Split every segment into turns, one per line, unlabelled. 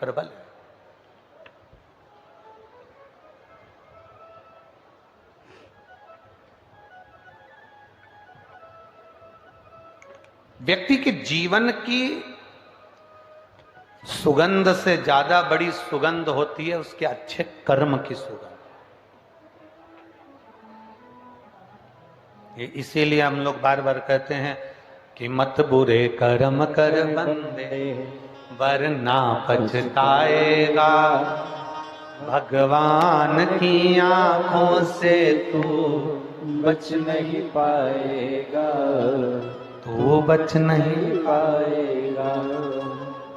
प्रबल है। व्यक्ति के जीवन की सुगंध से ज्यादा बड़ी सुगंध होती है उसके अच्छे कर्म की सुगंध। इसीलिए हम लोग बार बार कहते हैं कि मत बुरे कर्म कर बंदे वरना पछताएगा, भगवान की आंखों से तू
बच नहीं पाएगा,
तू बच नहीं
पाएगा।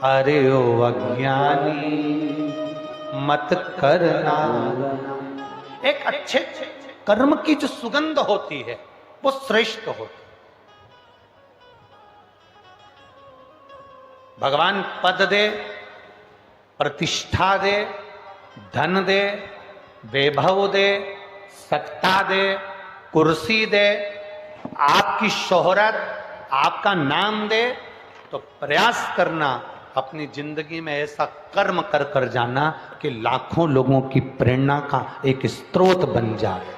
अरे ओ अज्ञानी मत करना। एक अच्छे कर्म की जो सुगंध होती है वो श्रेष्ठ होती है। भगवान पद दे, प्रतिष्ठा दे, धन दे, वैभव दे, सत्ता दे, कुर्सी दे, आपकी शोहरत, आपका नाम दे, तो प्रयास करना अपनी जिंदगी में ऐसा कर्म कर कर जाना कि लाखों लोगों की प्रेरणा का एक स्रोत बन जाए।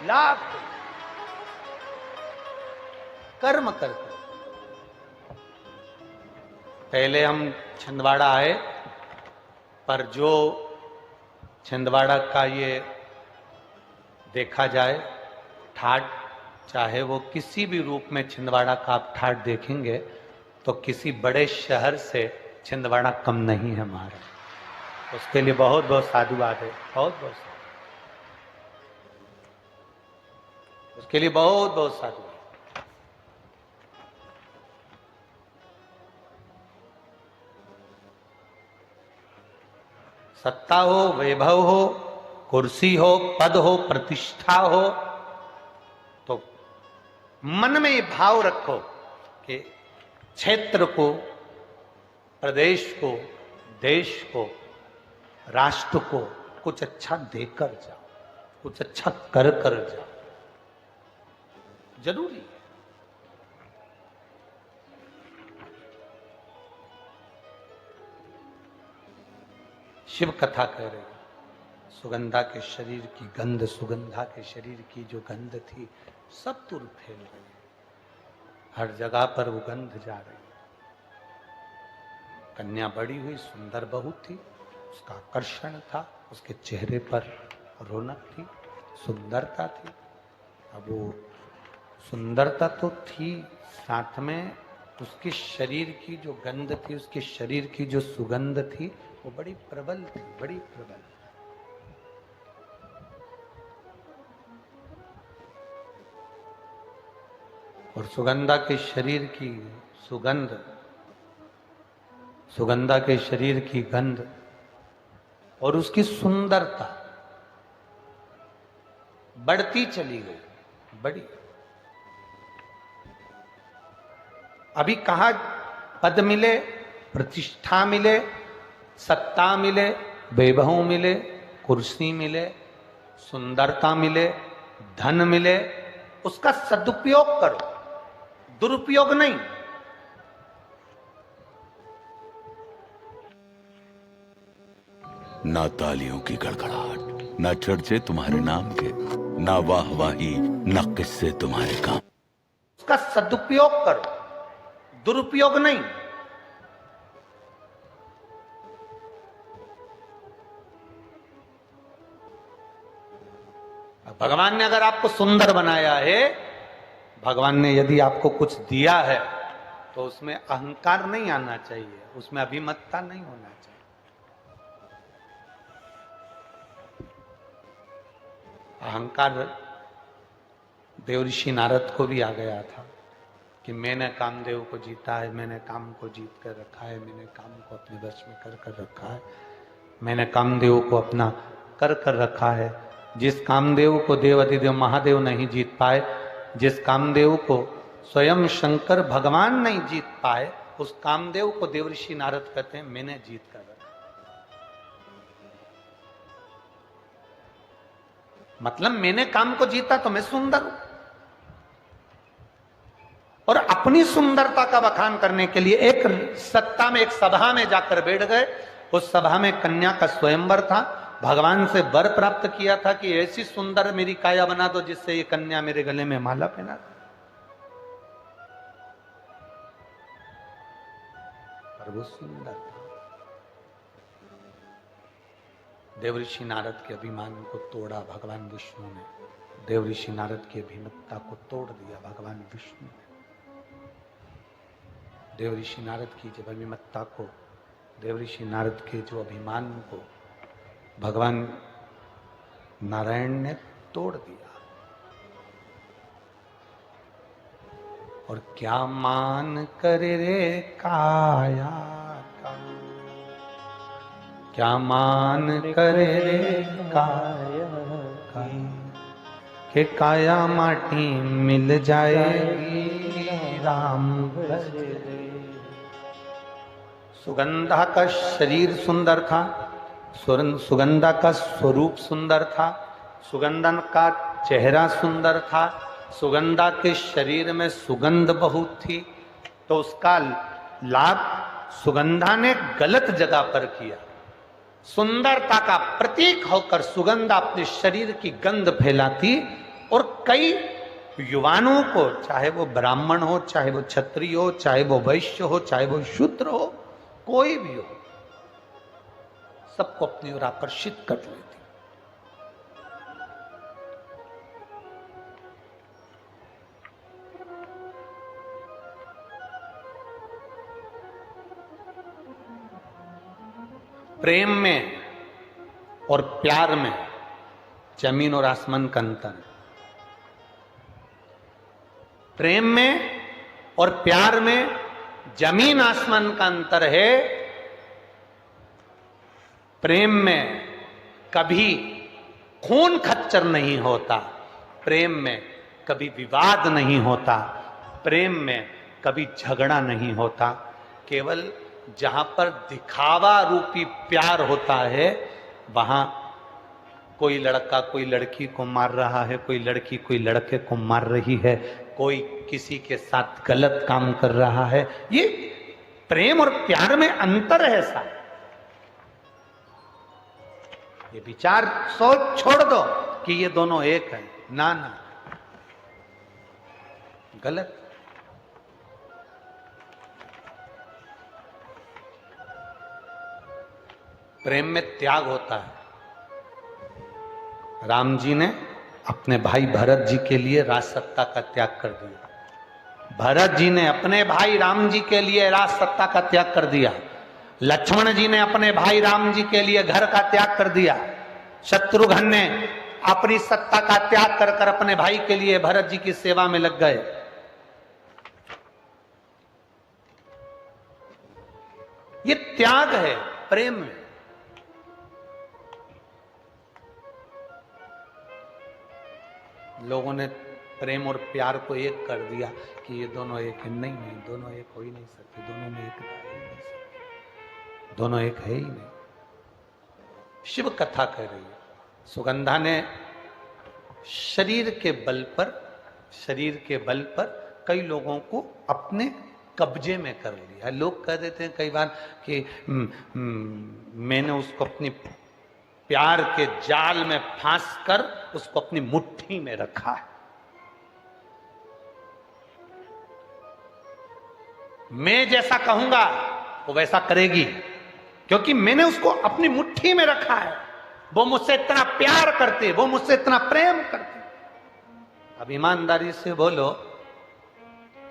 लाख कर्म कर कर। पहले हम छिंदवाड़ा आए, पर जो छिंदवाड़ा का ये देखा जाए ठाट, चाहे वो किसी भी रूप में छिंदवाड़ा का आप ठाट देखेंगे तो किसी बड़े शहर से छिंदवाड़ा कम नहीं है हमारा। उसके लिए बहुत बहुत साधुवाद है, बहुत बहुत उसके लिए बहुत बहुत साधुवाद। सत्ता हो, वैभव हो, कुर्सी हो, पद हो, प्रतिष्ठा हो, तो मन में ये भाव रखो कि क्षेत्र को, प्रदेश को, देश को, राष्ट्र को कुछ अच्छा देकर जाओ, कुछ अच्छा कर कर जाओ। जरूरी है। शिव कथा कह रहे हैं, सुगंधा के शरीर की गंध, सुगंधा के शरीर की जो गंध थी सब दूर फैल रही है, हर जगह पर वो गंध जा रही है। कन्या बड़ी हुई, सुंदर बहू थी, उसका आकर्षण था, उसके चेहरे पर रौनक थी, सुंदरता थी। अब वो सुंदरता तो थी, साथ में उसके शरीर की जो गंध थी, उसके शरीर की जो सुगंध थी वो बड़ी प्रबल थी, बड़ी प्रबल। और सुगंधा के शरीर की सुगंध, सुगंधा के शरीर की गंध और उसकी सुंदरता बढ़ती चली गई, बड़ी। अभी कहा पद मिले, प्रतिष्ठा मिले, सत्ता मिले, वैभव मिले, कुर्सी मिले, सुंदरता मिले, धन मिले, उसका सदुपयोग करो, दुरुपयोग नहीं।
ना तालियों की गड़गड़ाहट, ना चर्चे तुम्हारे नाम के, ना वाहवाही, ना किस्से तुम्हारे काम।
उसका सदुपयोग करो, दुरुपयोग नहीं। भगवान ने अगर आपको सुंदर बनाया है, भगवान ने यदि आपको कुछ दिया है, तो उसमें अहंकार नहीं आना चाहिए, उसमें अभिमतता नहीं होना चाहिए। अहंकार देवऋषि नारद को भी आ गया था कि मैंने कामदेव को जीता है, मैंने काम को जीत कर रखा है, मैंने काम को अपने वश में कर कर रखा है, मैंने कामदेव को अपना कर कर रखा है। जिस कामदेव को देव अधिदेव महादेव नहीं जीत पाए, जिस कामदेव को स्वयं शंकर भगवान नहीं जीत पाए, उस कामदेव को देवऋषि नारद कहते हैं मैंने जीत कर रखा। मतलब मैंने काम को जीता तो मैं सुंदर हूं। और अपनी सुंदरता का बखान करने के लिए एक सत्ता में, एक सभा में जाकर बैठ गए, उस सभा में कन्या का स्वयंवर था। भगवान से वर प्राप्त किया था कि ऐसी सुंदर मेरी काया बना दो जिससे ये कन्या मेरे गले में माला पहना दे। पर वो सुंदर था। देवऋषि नारद के अभिमान को तोड़ा भगवान विष्णु ने। देवऋषि नारद की अभिमत्ता को तोड़ दिया भगवान विष्णु ने। देवऋषि नारद की जब अभिमत्ता को, देवऋषि नारद के जो अभिमान को भगवान नारायण ने तोड़ दिया। और क्या मान करे रे काया का, क्या मान करे रे काया का, के काया माटी मिल जाएगी राम भजे। सुगंधा का शरीर सुंदर था, सुगंधा का स्वरूप सुंदर था, सुगंधन का चेहरा सुंदर था, सुगंधा के शरीर में सुगंध बहुत थी। तो उसका लाभ सुगंधा ने गलत जगह पर किया। सुंदरता का प्रतीक होकर सुगंधा अपने शरीर की गंध फैलाती और कई युवानों को, चाहे वो ब्राह्मण हो, चाहे वो क्षत्रिय हो, चाहे वो वैश्य हो, चाहे वो शूद्र हो, कोई भी हो, सबको अपनी ओर आकर्षित कर लेती। प्रेम में और प्यार में जमीन और आसमान का अंतर है। प्रेम में और प्यार में जमीन आसमान का अंतर है। प्रेम में कभी खून खच्चर नहीं होता, प्रेम में कभी विवाद नहीं होता, प्रेम में कभी झगड़ा नहीं होता। केवल जहां पर दिखावा रूपी प्यार होता है, वहां कोई लड़का कोई लड़की को मार रहा है, कोई लड़की कोई लड़के को मार रही है, कोई किसी के साथ गलत काम कर रहा है। ये प्रेम और प्यार में अंतर है साहब। ये विचार सोच छोड़ दो कि ये दोनों एक हैं। ना ना, गलत। प्रेम में त्याग होता है। राम जी ने अपने भाई भरत जी के लिए राज सत्ता का त्याग कर दिया। भरत जी ने अपने भाई राम जी के लिए राज सत्ता का त्याग कर दिया। लक्ष्मण जी ने अपने भाई राम जी के लिए घर का त्याग कर दिया। शत्रुघ्न ने अपनी सत्ता का त्याग कर कर अपने भाई के लिए भरत जी की सेवा में लग गए। ये त्याग है प्रेम में। लोगों ने प्रेम और प्यार को एक कर दिया कि ये दोनों एक है। नहीं नहीं, दोनों एक हो ही नहीं सकते, दोनों में एकता है ही नहीं सकती, दोनों एक है ही नहीं। शिव कथा कह रही है, सुगंधा ने शरीर के बल पर कई लोगों को अपने कब्जे में कर लिया। लोग कह देते हैं कई बार कि मैंने उसको अपनी प्यार के जाल में फांस कर उसको अपनी मुट्ठी में रखा है। मैं जैसा कहूंगा वो वैसा करेगी, क्योंकि मैंने उसको अपनी मुट्ठी में रखा है। वो मुझसे इतना प्यार करते, वो मुझसे इतना प्रेम करते। अब ईमानदारी से बोलो,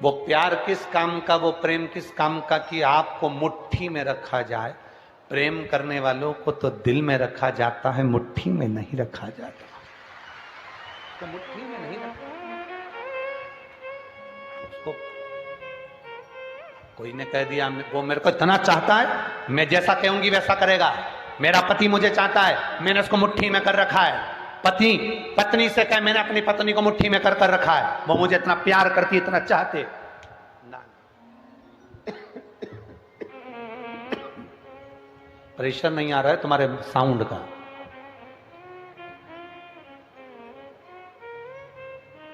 वो प्यार किस काम का, वो प्रेम किस काम का कि आपको मुट्ठी में रखा जाए। प्रेम करने वालों को तो दिल में रखा जाता है, मुट्ठी में नहीं रखा जाता। तो मुट्ठी में नहीं रखा उसको। कोई ने कह दिया वो मेरे को इतना चाहता है, मैं जैसा कहूंगी वैसा करेगा। मेरा पति मुझे चाहता है, मैंने उसको मुट्ठी में कर रखा है। पति पत्नी से कहे मैंने अपनी पत्नी को मुट्ठी में कर रखा है, वो मुझे इतना प्यार करती, इतना चाहते। ना, प्रेशर नहीं आ रहा है तुम्हारे साउंड का।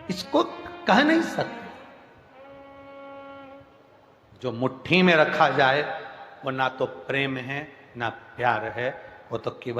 इसको कह नहीं सकते। जो मुट्ठी में रखा जाए वो ना तो प्रेम है ना प्यार है, वो तो केवल